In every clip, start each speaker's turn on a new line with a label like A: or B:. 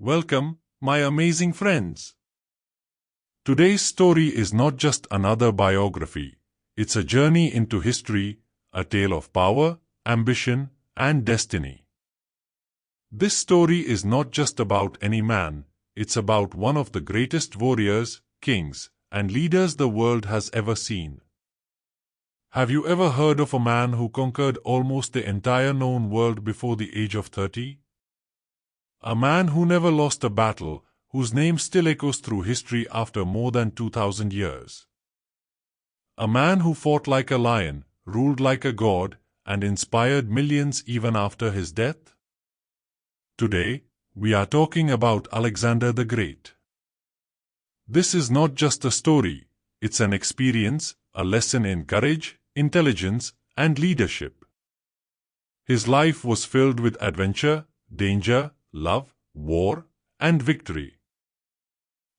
A: Welcome, my amazing friends. Today's story is not just another biography, it's a journey into history, a tale of power, ambition, and destiny. This story is not just about any man, it's about one of the greatest warriors, kings, and leaders the world has ever seen. Have you ever heard of a man who conquered almost the entire known world before the age of 30? A man who never lost a battle, whose name still echoes through history after more than 2,000 years. A man who fought like a lion, ruled like a god, and inspired millions even after his death? Today, we are talking about Alexander the Great. This is not just a story, it's an experience, a lesson in courage, intelligence, and leadership. His life was filled with adventure, danger, love, war, and victory.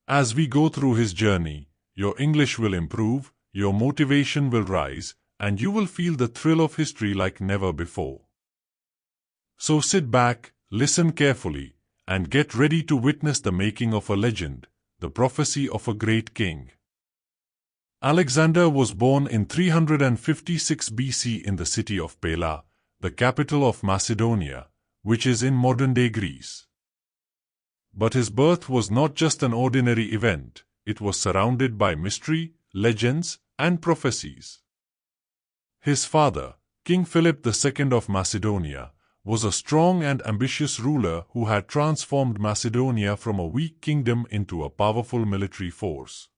A: As we go through his journey, your English will improve, your motivation will rise, and you will feel the thrill of history like never before. So sit back, listen carefully, and get ready to witness the making of a legend, the prophecy of a great king. Alexander was born in 356 BC in the city of Pella, the capital of Macedonia, which is in modern-day Greece. But his birth was not just an ordinary event, it was surrounded by mystery, legends, and prophecies. His father, King Philip II of Macedonia, was a strong and ambitious ruler who had transformed Macedonia from a weak kingdom into a powerful military force.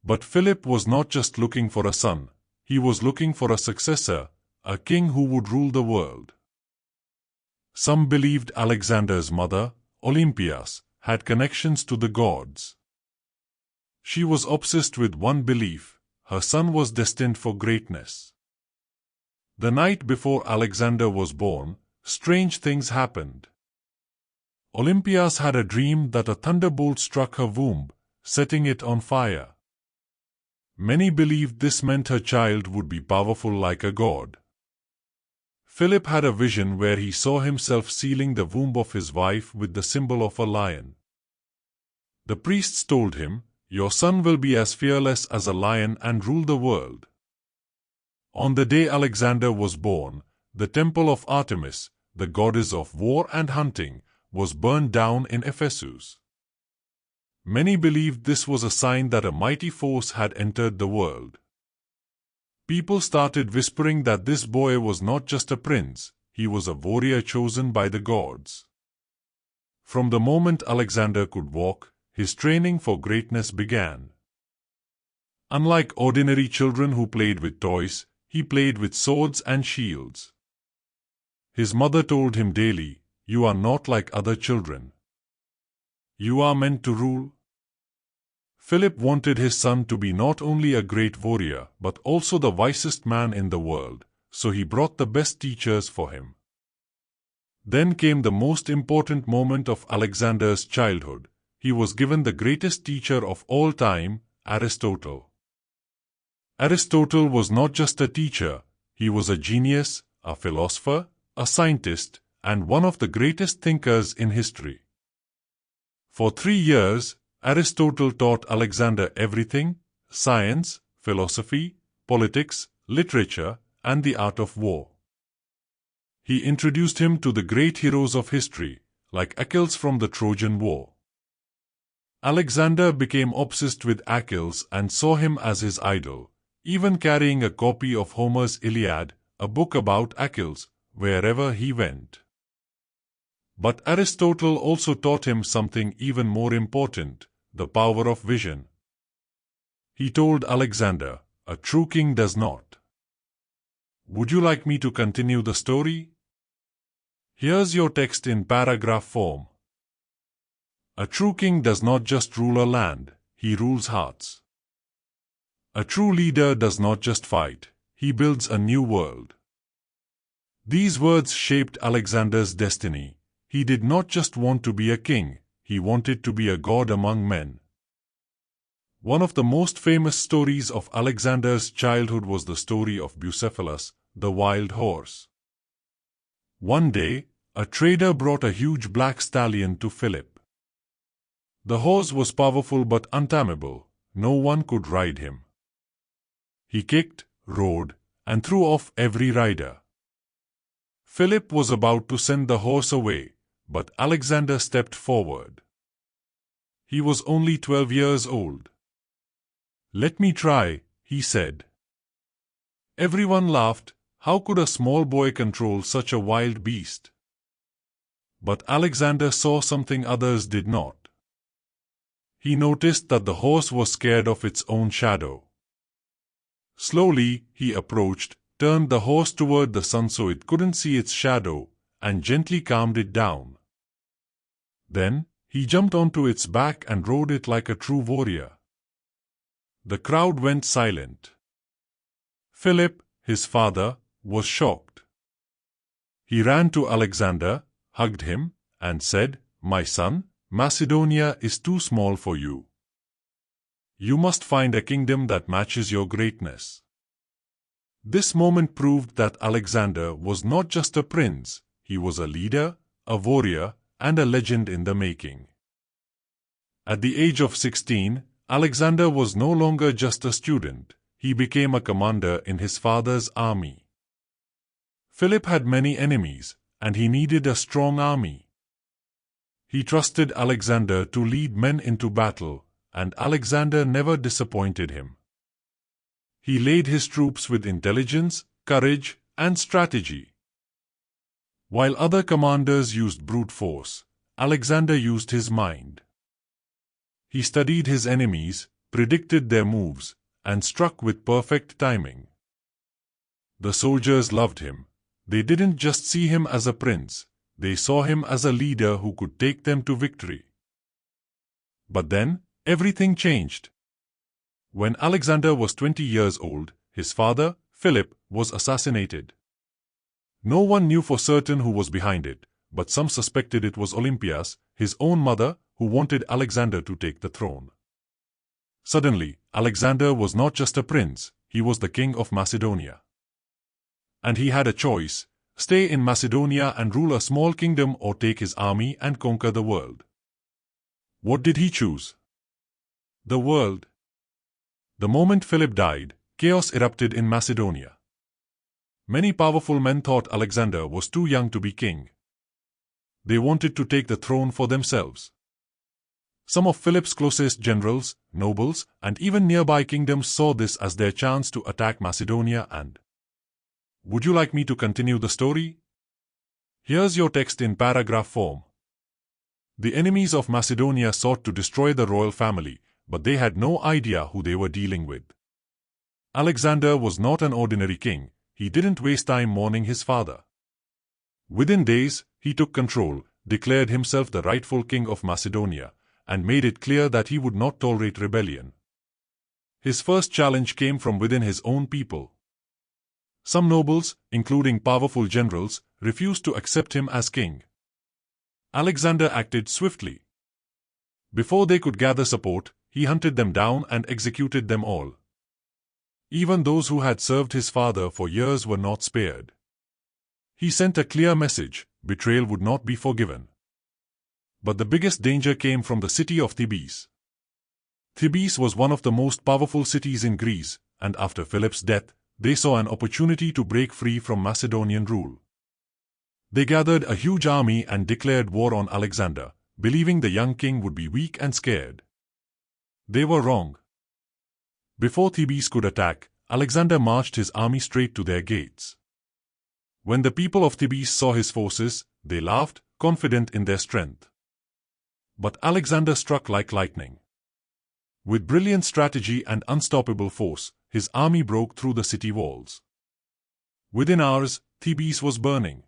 A: But Philip was not just looking for a son, he was looking for a successor, a king who would rule the world. Some believed Alexander's mother, Olympias, had connections to the gods. She was obsessed with one belief: her son was destined for greatness. The night before Alexander was born, strange things happened. Olympias had a dream that a thunderbolt struck her womb, setting it on fire. Many believed this meant her child would be powerful like a god. Philip had a vision where he saw himself sealing the womb of his wife with the symbol of a lion. The priests told him, "Your son will be as fearless as a lion and rule the world." On the day Alexander was born, the temple of Artemis, the goddess of war and hunting, was burned down in Ephesus. Many believed this was a sign that a mighty force had entered the world. People started whispering that this boy was not just a prince, he was a warrior chosen by the gods. From the moment Alexander could walk, his training for greatness began. Unlike ordinary children who played with toys, he played with swords and shields. His mother told him daily, "You are not like other children. You are meant to rule." Philip wanted his son to be not only a great warrior but also the wisest man in the world, so he brought the best teachers for him. Then came the most important moment of Alexander's childhood. He was given the greatest teacher of all time, Aristotle. Aristotle was not just a teacher, he was a genius, a philosopher, a scientist, and one of the greatest thinkers in history. For 3 years, Aristotle taught Alexander everything: science, philosophy, politics, literature, and the art of war. He introduced him to the great heroes of history, like Achilles from the Trojan War. Alexander became obsessed with Achilles and saw him as his idol, even carrying a copy of Homer's Iliad, a book about Achilles, wherever he went. But Aristotle also taught him something even more important: the power of vision. He told Alexander, "A true king does not." Would you like me to continue the story? Here's your text in paragraph form. A true king does not just rule a land, he rules hearts. A true leader does not just fight, he builds a new world. These words shaped Alexander's destiny. He did not just want to be a king, he wanted to be a god among men. One of the most famous stories of Alexander's childhood was the story of Bucephalus, the wild horse. One day, A trader brought a huge black stallion to Philip. The horse was powerful but untamable. No one could ride him. He kicked, rode, and threw off every rider. Philip was about to send the horse away, but Alexander stepped forward. He was only 12 years old. "Let me try," he said. Everyone laughed. How could a small boy control such a wild beast? But Alexander saw something others did not. He noticed that the horse was scared of its own shadow. Slowly, he approached, turned the horse toward the sun so it couldn't see its shadow, and gently calmed it down. Then, he jumped onto its back and rode it like a true warrior. The crowd went silent. Philip, his father, was shocked. He ran to Alexander, hugged him, and said, "My son, Macedonia is too small for you. You must find a kingdom that matches your greatness." This moment proved that Alexander was not just a prince, he was a leader, a warrior, and a legend in the making. At the age of 16, Alexander was no longer just a student, he became a commander in his father's army. Philip had many enemies, and he needed a strong army. He trusted Alexander to lead men into battle, and Alexander never disappointed him. He led his troops with intelligence, courage, and strategy. While other commanders used brute force, Alexander used his mind. He studied his enemies, predicted their moves, and struck with perfect timing. The soldiers loved him. They didn't just see him as a prince, they saw him as a leader who could take them to victory. But then, everything changed. When Alexander was 20 years old, his father, Philip, was assassinated. No one knew for certain who was behind it, but some suspected it was Olympias, his own mother, who wanted Alexander to take the throne. Suddenly, Alexander was not just a prince, he was the king of Macedonia. And he had a choice: stay in Macedonia and rule a small kingdom or take his army and conquer the world. What did he choose? The world. The moment Philip died, chaos erupted in Macedonia. Many powerful men thought Alexander was too young to be king. They wanted to take the throne for themselves. Some of Philip's closest generals, nobles, and even nearby kingdoms saw this as their chance to attack Macedonia and... Would you like me to continue the story? Here's your text in paragraph form. The enemies of Macedonia sought to destroy the royal family, but they had no idea who they were dealing with. Alexander was not an ordinary king. He didn't waste time mourning his father. Within days, he took control, declared himself the rightful king of Macedonia, and made it clear that he would not tolerate rebellion. His first challenge came from within his own people. Some nobles, including powerful generals, refused to accept him as king. Alexander acted swiftly. Before they could gather support, he hunted them down and executed them all. Even those who had served his father for years were not spared. He sent a clear message: betrayal would not be forgiven. But the biggest danger came from the city of Thebes. Thebes was one of the most powerful cities in Greece, and after Philip's death, they saw an opportunity to break free from Macedonian rule. They gathered a huge army and declared war on Alexander, believing the young king would be weak and scared. They were wrong. Before Thebes could attack, Alexander marched his army straight to their gates. When the people of Thebes saw his forces, they laughed, confident in their strength. But Alexander struck like lightning. With brilliant strategy and unstoppable force, his army broke through the city walls. Within hours, Thebes was burning.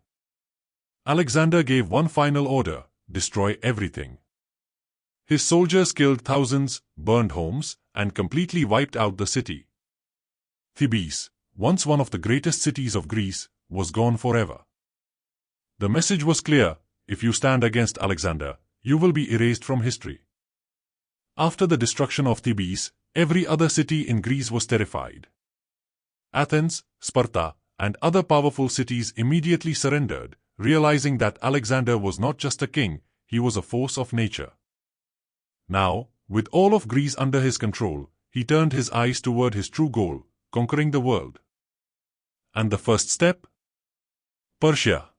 A: Alexander gave one final order: destroy everything. His soldiers killed thousands, burned homes, and completely wiped out the city. Thebes, once one of the greatest cities of Greece, was gone forever. The message was clear: if you stand against Alexander, you will be erased from history. After the destruction of Thebes, every other city in Greece was terrified. Athens, Sparta, and other powerful cities immediately surrendered, realizing that Alexander was not just a king, he was a force of nature. Now, with all of Greece under his control, he turned his eyes toward his true goal, conquering the world. And the first step? Persia.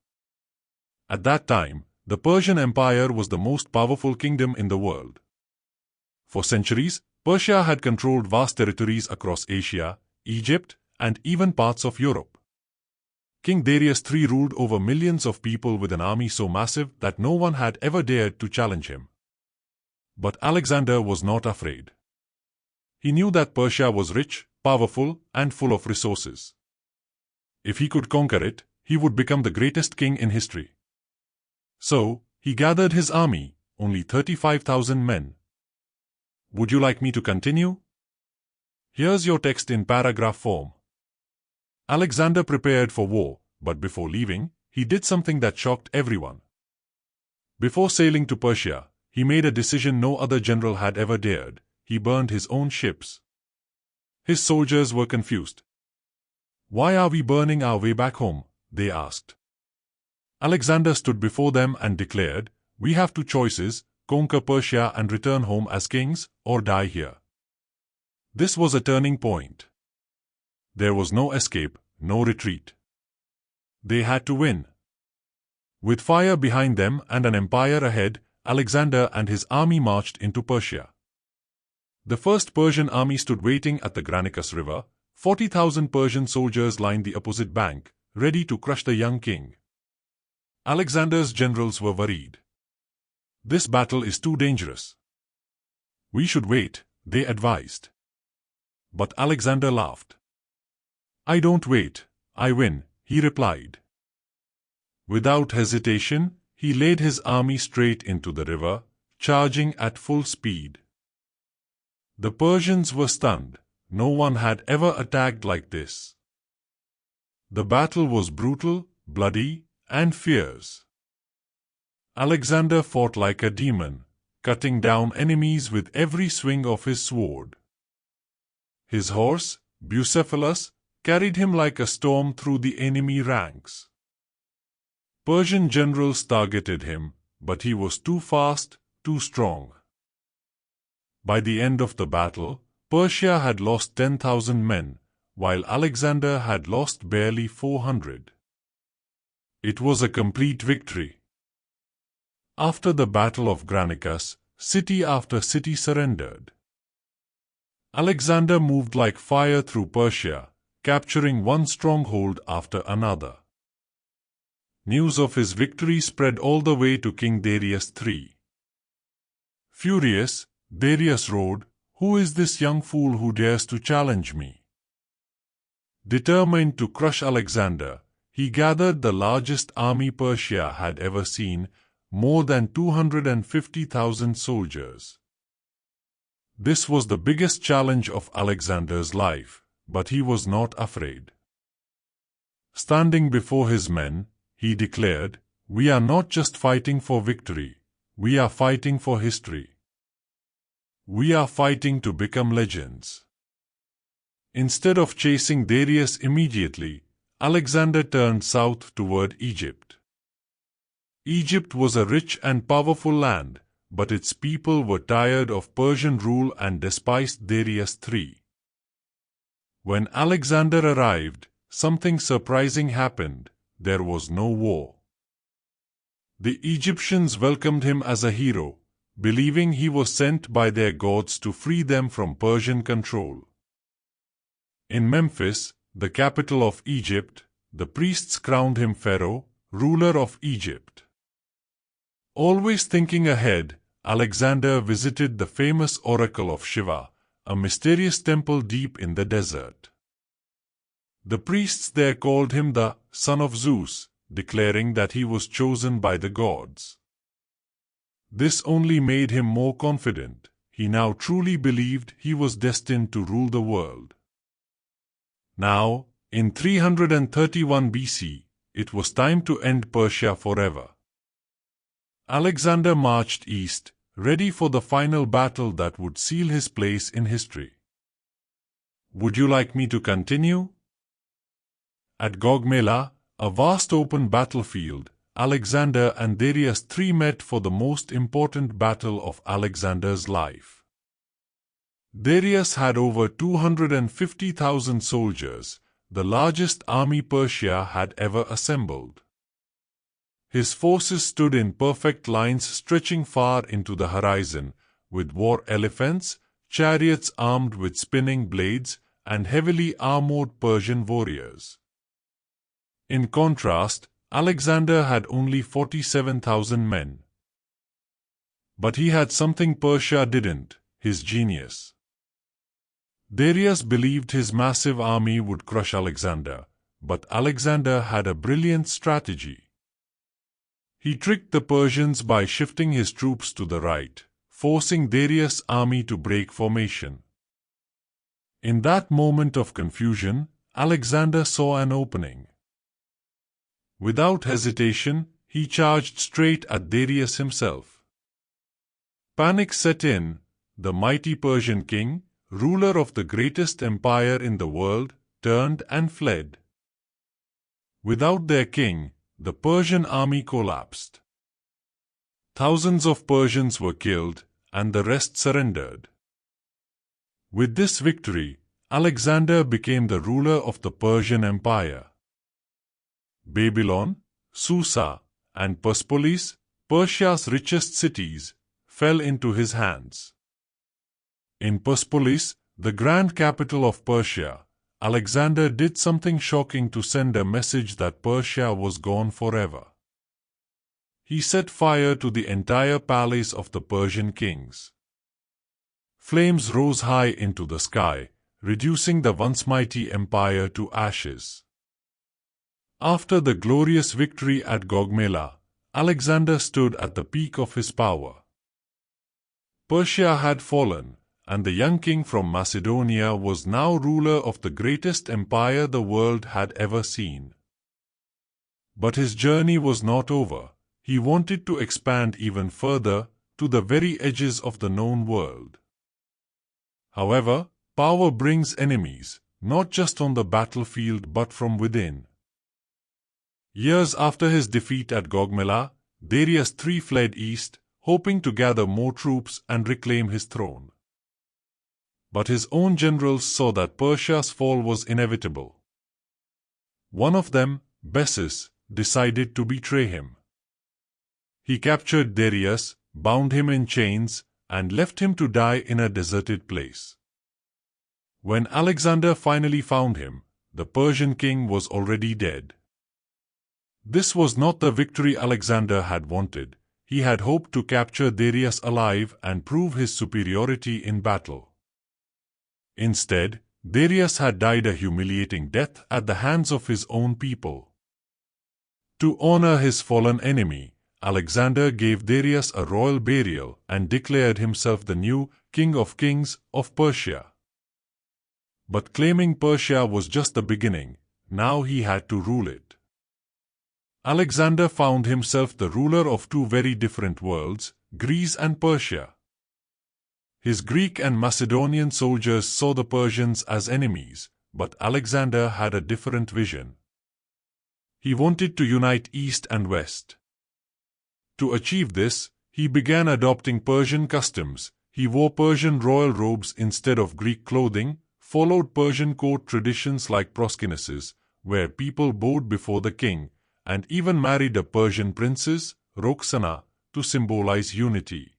A: At that time, the Persian Empire was the most powerful kingdom in the world. For centuries, Persia had controlled vast territories across Asia, Egypt, and even parts of Europe. King Darius III ruled over millions of people with an army so massive that no one had ever dared to challenge him. But Alexander was not afraid. He knew that Persia was rich, powerful, and full of resources. If he could conquer it, he would become the greatest king in history. So, he gathered his army, only 35,000 men. Would you like me to continue? Here's your text in paragraph form. Alexander prepared for war, but before leaving, he did something that shocked everyone. Before sailing to Persia, he made a decision no other general had ever dared. He burned his own ships. His soldiers were confused. "Why are we burning our way back home?" they asked. Alexander stood before them and declared, "We have two choices: conquer Persia and return home as kings, or die here." This was a turning point. There was no escape, no retreat. They had to win. With fire behind them and an empire ahead, Alexander and his army marched into Persia. The first Persian army stood waiting at the Granicus River. 40,000 Persian soldiers lined the opposite bank, ready to crush the young king. Alexander's generals were worried. "This battle is too dangerous. We should wait," they advised. But Alexander laughed. "I don't wait, I win," he replied. Without hesitation, he led his army straight into the river, charging at full speed. The Persians were stunned. No one had ever attacked like this. The battle was brutal, bloody, and fierce. Alexander fought like a demon, cutting down enemies with every swing of his sword. His horse, Bucephalus, carried him like a storm through the enemy ranks. Persian generals targeted him, but he was too fast, too strong. By the end of the battle, Persia had lost 10,000 men, while Alexander had lost barely 400. It was a complete victory. After the Battle of Granicus, city after city surrendered. Alexander moved like fire through Persia, capturing one stronghold after another. News of his victory spread all the way to King Darius III. Furious, Darius roared, "Who is this young fool who dares to challenge me?" Determined to crush Alexander, he gathered the largest army Persia had ever seen, more than 250,000 soldiers. This was the biggest challenge of Alexander's life, but he was not afraid. Standing before his men, he declared, "We are not just fighting for victory, we are fighting for history. We are fighting to become legends." Instead of chasing Darius immediately, Alexander turned south toward Egypt. Egypt was a rich and powerful land, but its people were tired of Persian rule and despised Darius III. When Alexander arrived, something surprising happened. There was no war. The Egyptians welcomed him as a hero, believing he was sent by their gods to free them from Persian control. In Memphis, the capital of Egypt, the priests crowned him Pharaoh, ruler of Egypt. Always thinking ahead, Alexander visited the famous oracle of Shiva, a mysterious temple deep in the desert. The priests there called him the son of Zeus, declaring that he was chosen by the gods. This only made him more confident. He now truly believed he was destined to rule the world. Now, in 331 BC, it was time to end Persia forever. Alexander marched east, ready for the final battle that would seal his place in history. Would you like me to continue? At Gogmela, a vast open battlefield, Alexander and Darius III met for the most important battle of Alexander's life. Darius had over 250,000 soldiers, the largest army Persia had ever assembled. His forces stood in perfect lines stretching far into the horizon, with war elephants, chariots armed with spinning blades, and heavily armored Persian warriors. In contrast, Alexander had only 47,000 men. But he had something Persia didn't: his genius. Darius believed his massive army would crush Alexander, but Alexander had a brilliant strategy. He tricked the Persians by shifting his troops to the right, forcing Darius' army to break formation. In that moment of confusion, Alexander saw an opening. Without hesitation, he charged straight at Darius himself. Panic set in. The mighty Persian king, ruler of the greatest empire in the world, turned and fled. Without their king, the Persian army collapsed. Thousands of Persians were killed, and the rest surrendered. With this victory, Alexander became the ruler of the Persian Empire. Babylon, Susa, and Persepolis, Persia's richest cities, fell into his hands. In Persepolis, the grand capital of Persia, Alexander did something shocking to send a message that Persia was gone forever. He set fire to the entire palace of the Persian kings. Flames rose high into the sky, reducing the once mighty empire to ashes. After the glorious victory at Gaugamela, Alexander stood at the peak of his power. Persia had fallen, and the young king from Macedonia was now ruler of the greatest empire the world had ever seen. But his journey was not over. He wanted to expand even further, to the very edges of the known world. However, power brings enemies, not just on the battlefield but from within. Years after his defeat at Gaugamela, Darius III fled east, hoping to gather more troops and reclaim his throne. But his own generals saw that Persia's fall was inevitable. One of them, Bessus, decided to betray him. He captured Darius, bound him in chains, and left him to die in a deserted place. When Alexander finally found him, the Persian king was already dead. This was not the victory Alexander had wanted. He had hoped to capture Darius alive and prove his superiority in battle. Instead, Darius had died a humiliating death at the hands of his own people. To honor his fallen enemy, Alexander gave Darius a royal burial and declared himself the new King of Kings of Persia. But claiming Persia was just the beginning. Now he had to rule it. Alexander found himself the ruler of two very different worlds, Greece and Persia. His Greek and Macedonian soldiers saw the Persians as enemies, but Alexander had a different vision. He wanted to unite East and West. To achieve this, he began adopting Persian customs. He wore Persian royal robes instead of Greek clothing, followed Persian court traditions like proskinesis, where people bowed before the king, and even married a Persian princess, Roxana, to symbolize unity.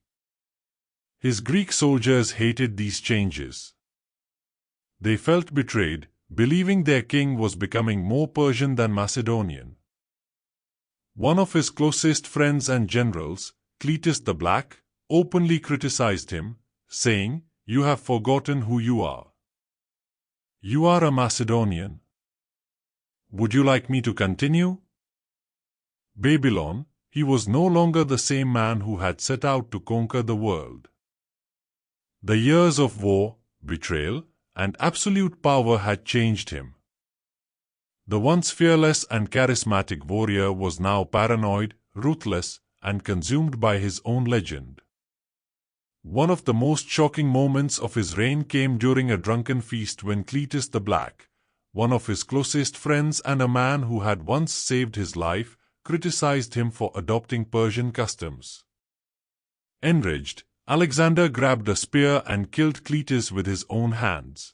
A: His Greek soldiers hated these changes. They felt betrayed, believing their king was becoming more Persian than Macedonian. One of his closest friends and generals, Cletus the Black, openly criticized him, saying, "You have forgotten who you are. You are a Macedonian. Would you like me to continue?" Babylon, he was no longer the same man who had set out to conquer the world. The years of war, betrayal, and absolute power had changed him. The once fearless and charismatic warrior was now paranoid, ruthless, and consumed by his own legend. One of the most shocking moments of his reign came during a drunken feast when Cletus the Black, one of his closest friends and a man who had once saved his life, criticized him for adopting Persian customs. Enraged, Alexander grabbed a spear and killed Cletus with his own hands.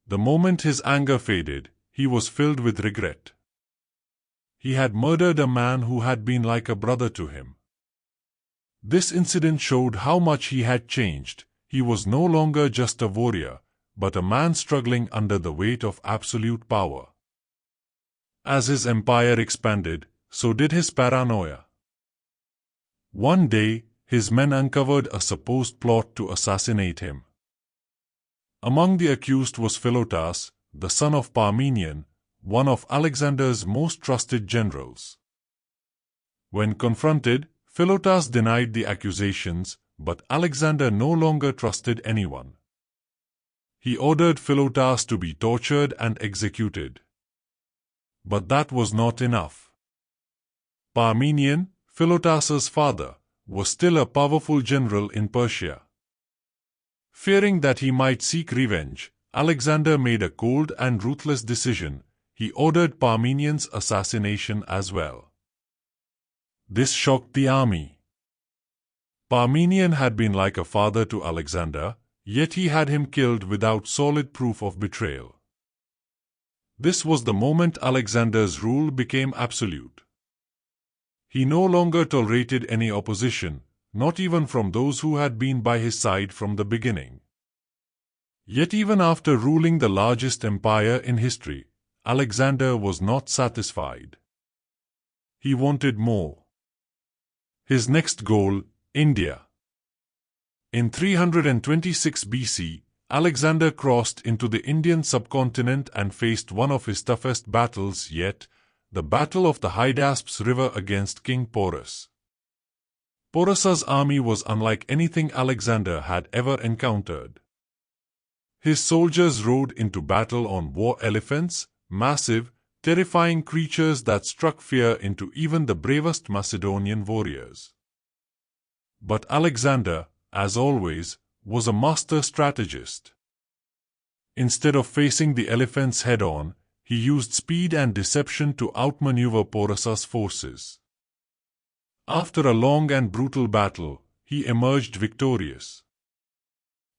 A: The moment his anger faded, he was filled with regret. He had murdered a man who had been like a brother to him. This incident showed how much he had changed. He was no longer just a warrior, but a man struggling under the weight of absolute power. As his empire expanded, so did his paranoia. One day, his men uncovered a supposed plot to assassinate him. Among the accused was Philotas, the son of Parmenion, one of Alexander's most trusted generals. When confronted, Philotas denied the accusations, but Alexander no longer trusted anyone. He ordered Philotas to be tortured and executed. But that was not enough. Parmenion, Philotas's father, was still a powerful general in Persia. Fearing that he might seek revenge, Alexander made a cold and ruthless decision. He ordered Parmenion's assassination as well. This shocked the army. Parmenion had been like a father to Alexander, yet he had him killed without solid proof of betrayal. This was the moment Alexander's rule became absolute. He no longer tolerated any opposition, not even from those who had been by his side from the beginning. Yet even after ruling the largest empire in history, Alexander was not satisfied. He wanted more. His next goal, India. In 326 BC, Alexander crossed into the Indian subcontinent and faced one of his toughest battles yet, the Battle of the Hydaspes River against King Porus. Porus's army was unlike anything Alexander had ever encountered. His soldiers rode into battle on war elephants, massive, terrifying creatures that struck fear into even the bravest Macedonian warriors. But Alexander, as always, was a master strategist. Instead of facing the elephants head-on, he used speed and deception to outmaneuver Porus's forces. After a long and brutal battle, he emerged victorious.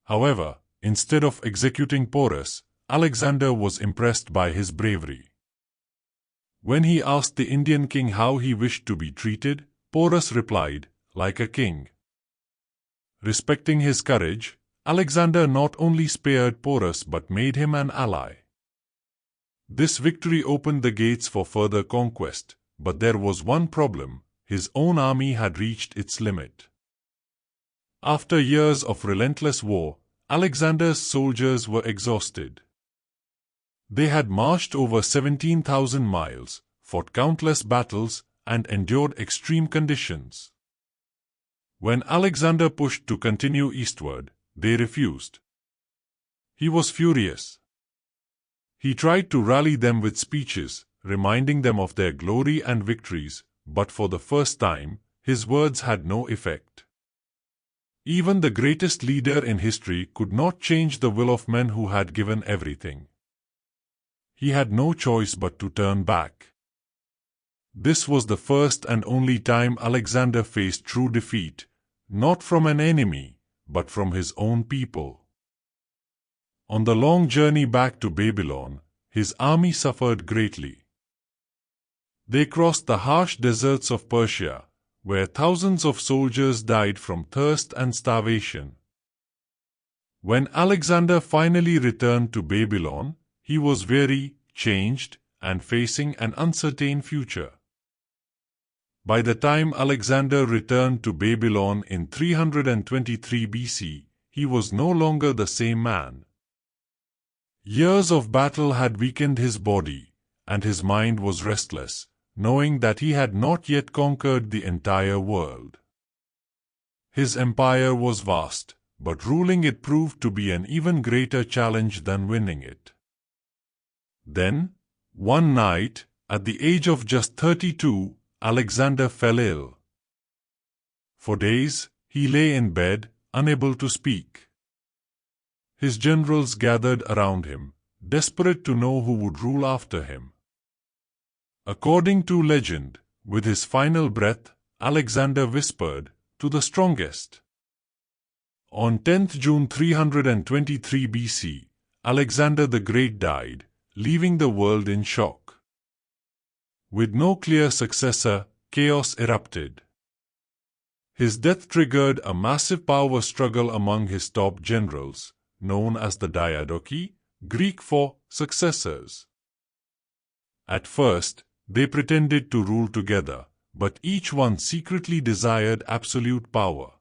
A: However, instead of executing Porus, Alexander was impressed by his bravery. When he asked the Indian king how he wished to be treated, Porus replied, "Like a king." Respecting his courage, Alexander not only spared Porus but made him an ally. This victory opened the gates for further conquest, but there was one problem: his own army had reached its limit. After years of relentless war, Alexander's soldiers were exhausted. They had marched over 17,000 miles, fought countless battles, and endured extreme conditions. When Alexander pushed to continue eastward, they refused. He was furious. He tried to rally them with speeches, reminding them of their glory and victories, but for the first time, his words had no effect. Even the greatest leader in history could not change the will of men who had given everything. He had no choice but to turn back. This was the first and only time Alexander faced true defeat, not from an enemy, but from his own people. On the long journey back to Babylon, his army suffered greatly. They crossed the harsh deserts of Persia, where thousands of soldiers died from thirst and starvation. When Alexander finally returned to Babylon, he was weary, changed, and facing an uncertain future. By the time Alexander returned to Babylon in 323 BC, he was no longer the same man. Years of battle had weakened his body, and his mind was restless, knowing that he had not yet conquered the entire world. His empire was vast, but ruling it proved to be an even greater challenge than winning it. Then, one night, at the age of just 32, Alexander fell ill. For days, he lay in bed, unable to speak. His generals gathered around him, desperate to know who would rule after him. According to legend, with his final breath, Alexander whispered, "To the strongest." On 10th June 323 BC, Alexander the Great died, leaving the world in shock. With no clear successor, chaos erupted. His death triggered a massive power struggle among his top generals, known as the Diadochi, Greek for successors. At first, they pretended to rule together, but each one secretly desired absolute power.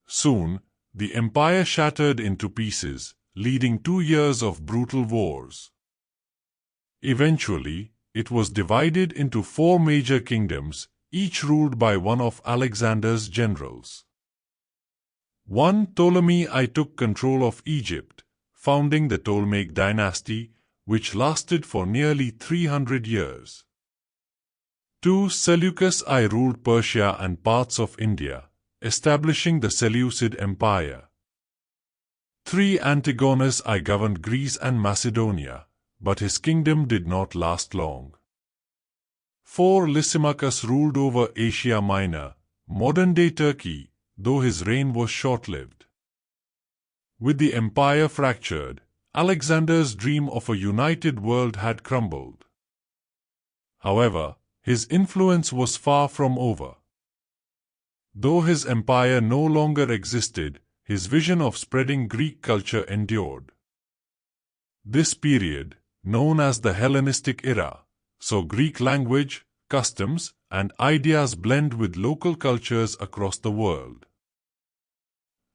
A: Soon, the empire shattered into pieces, leading 2 years of brutal wars. Eventually, it was divided into 4 major kingdoms, each ruled by one of Alexander's generals. 1. Ptolemy I took control of Egypt, founding the Ptolemaic dynasty, which lasted for nearly 300 years. 2. Seleucus I ruled Persia and parts of India, establishing the Seleucid Empire. 3. Antigonus I governed Greece and Macedonia, but his kingdom did not last long. 4. Lysimachus ruled over Asia Minor, modern-day Turkey, though his reign was short-lived. With the empire fractured, Alexander's dream of a united world had crumbled. However, his influence was far from over. Though his empire no longer existed, his vision of spreading Greek culture endured. This period, known as the Hellenistic era, saw Greek language, customs, and ideas blend with local cultures across the world.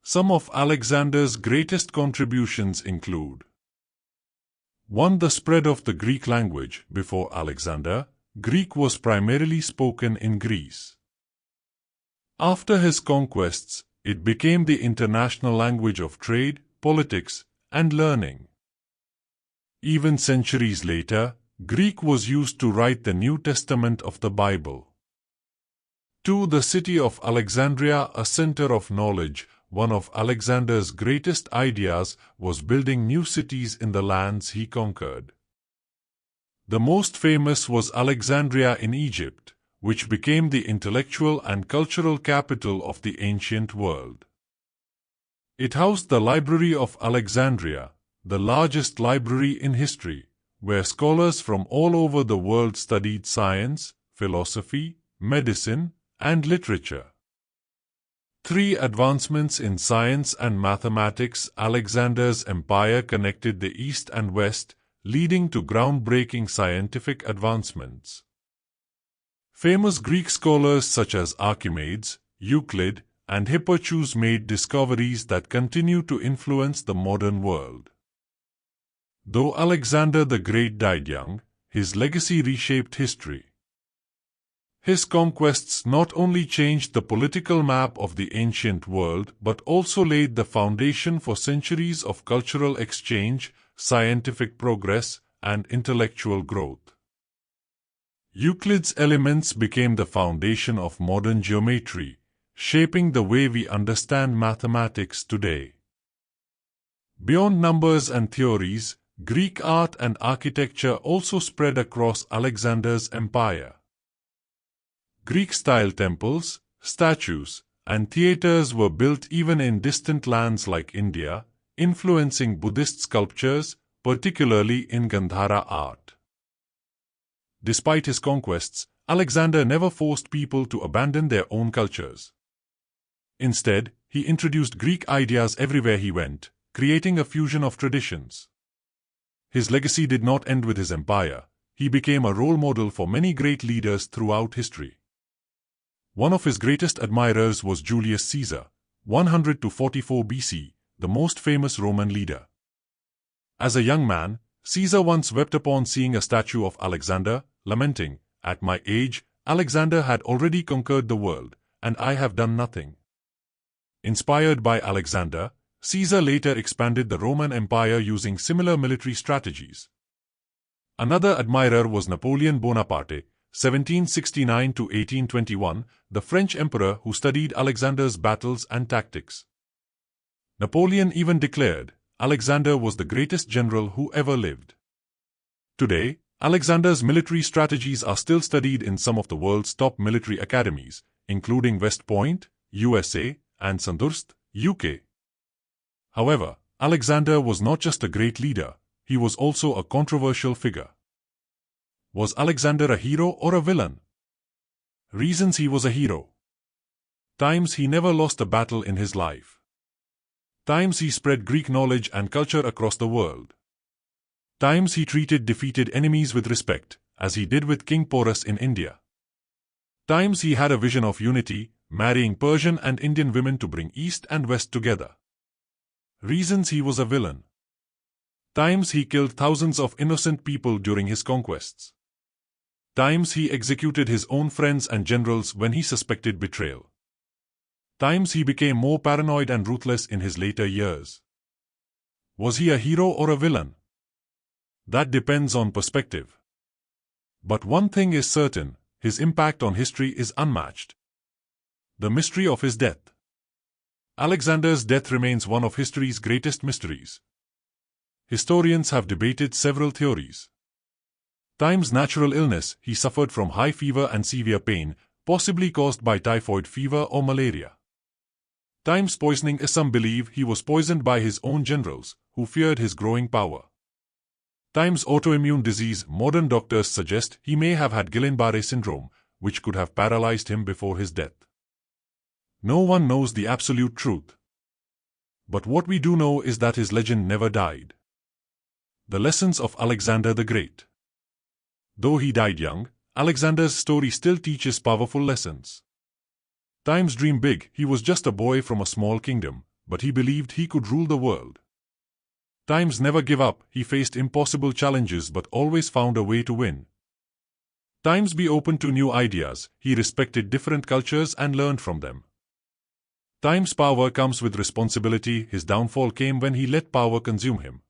A: Some of Alexander's greatest contributions include: 1. The spread of the Greek language. Before Alexander, Greek was primarily spoken in Greece. After his conquests, it became the international language of trade, politics, and learning. Even centuries later, Greek was used to write the New Testament of the Bible. 2. The city of Alexandria, a center of knowledge. One of Alexander's greatest ideas was building new cities in the lands he conquered. The most famous was Alexandria in Egypt, which became the intellectual and cultural capital of the ancient world. It housed the Library of Alexandria, the largest library in history, where scholars from all over the world studied science, philosophy, medicine, and literature. 3. Advancements in science and mathematics. Alexander's empire connected the East and West, leading to groundbreaking scientific advancements. Famous Greek scholars such as Archimedes, Euclid, and Hipparchus made discoveries that continue to influence the modern world. Though Alexander the Great died young, his legacy reshaped history. His conquests not only changed the political map of the ancient world but also laid the foundation for centuries of cultural exchange, scientific progress, and intellectual growth. Euclid's Elements became the foundation of modern geometry, shaping the way we understand mathematics today. Beyond numbers and theories, Greek art and architecture also spread across Alexander's empire. Greek-style temples, statues, and theaters were built even in distant lands like India, influencing Buddhist sculptures, particularly in Gandhara art. Despite his conquests, Alexander never forced people to abandon their own cultures. Instead, he introduced Greek ideas everywhere he went, creating a fusion of traditions. His legacy did not end with his empire. He became a role model for many great leaders throughout history. One of his greatest admirers was Julius Caesar, 100 to 44 BC, the most famous Roman leader. As a young man, Caesar once wept upon seeing a statue of Alexander, lamenting, "At my age, Alexander had already conquered the world, and I have done nothing." Inspired by Alexander, Caesar later expanded the Roman Empire using similar military strategies. Another admirer was Napoleon Bonaparte, 1769 to 1821, the French emperor who studied Alexander's battles and tactics. Napoleon even declared, "Alexander was the greatest general who ever lived." Today, Alexander's military strategies are still studied in some of the world's top military academies, including West Point, USA, and Sandhurst, UK. However, Alexander was not just a great leader, he was also a controversial figure. Was Alexander a hero or a villain? Reasons he was a hero. Times he never lost a battle in his life. Times he spread Greek knowledge and culture across the world. Times he treated defeated enemies with respect, as he did with King Porus in India. Times he had a vision of unity, marrying Persian and Indian women to bring East and West together. Reasons he was a villain. Times he killed thousands of innocent people during his conquests. Times he executed his own friends and generals when he suspected betrayal. Times he became more paranoid and ruthless in his later years. Was he a hero or a villain? That depends on perspective. But one thing is certain, his impact on history is unmatched. The mystery of his death. Alexander's death remains one of history's greatest mysteries. Historians have debated several theories. Times natural illness, he suffered from high fever and severe pain, possibly caused by typhoid fever or malaria. Times poisoning, some believe he was poisoned by his own generals, who feared his growing power. Times autoimmune disease, modern doctors suggest he may have had Guillain-Barré syndrome, which could have paralyzed him before his death. No one knows the absolute truth. But what we do know is that his legend never died. The lessons of Alexander the Great. Though he died young, Alexander's story still teaches powerful lessons. Times dreamed big, he was just a boy from a small kingdom, but he believed he could rule the world. Times never give up, he faced impossible challenges but always found a way to win. Times be open to new ideas, he respected different cultures and learned from them. Times power comes with responsibility, his downfall came when he let power consume him.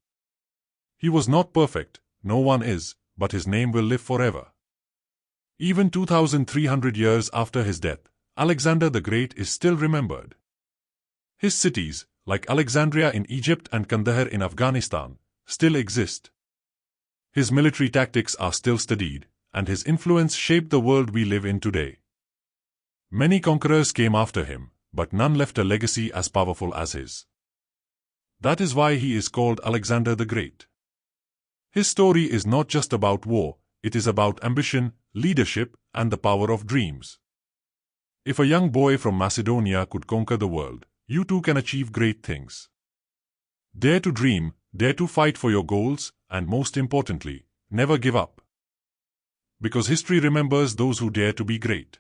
A: He was not perfect, no one is, but his name will live forever. Even 2,300 years after his death, Alexander the Great is still remembered. His cities, like Alexandria in Egypt and Kandahar in Afghanistan, still exist. His military tactics are still studied, and his influence shaped the world we live in today. Many conquerors came after him, but none left a legacy as powerful as his. That is why he is called Alexander the Great. His story is not just about war, it is about ambition, leadership, and the power of dreams. If a young boy from Macedonia could conquer the world, you too can achieve great things. Dare to dream, dare to fight for your goals, and most importantly, never give up. Because history remembers those who dare to be great.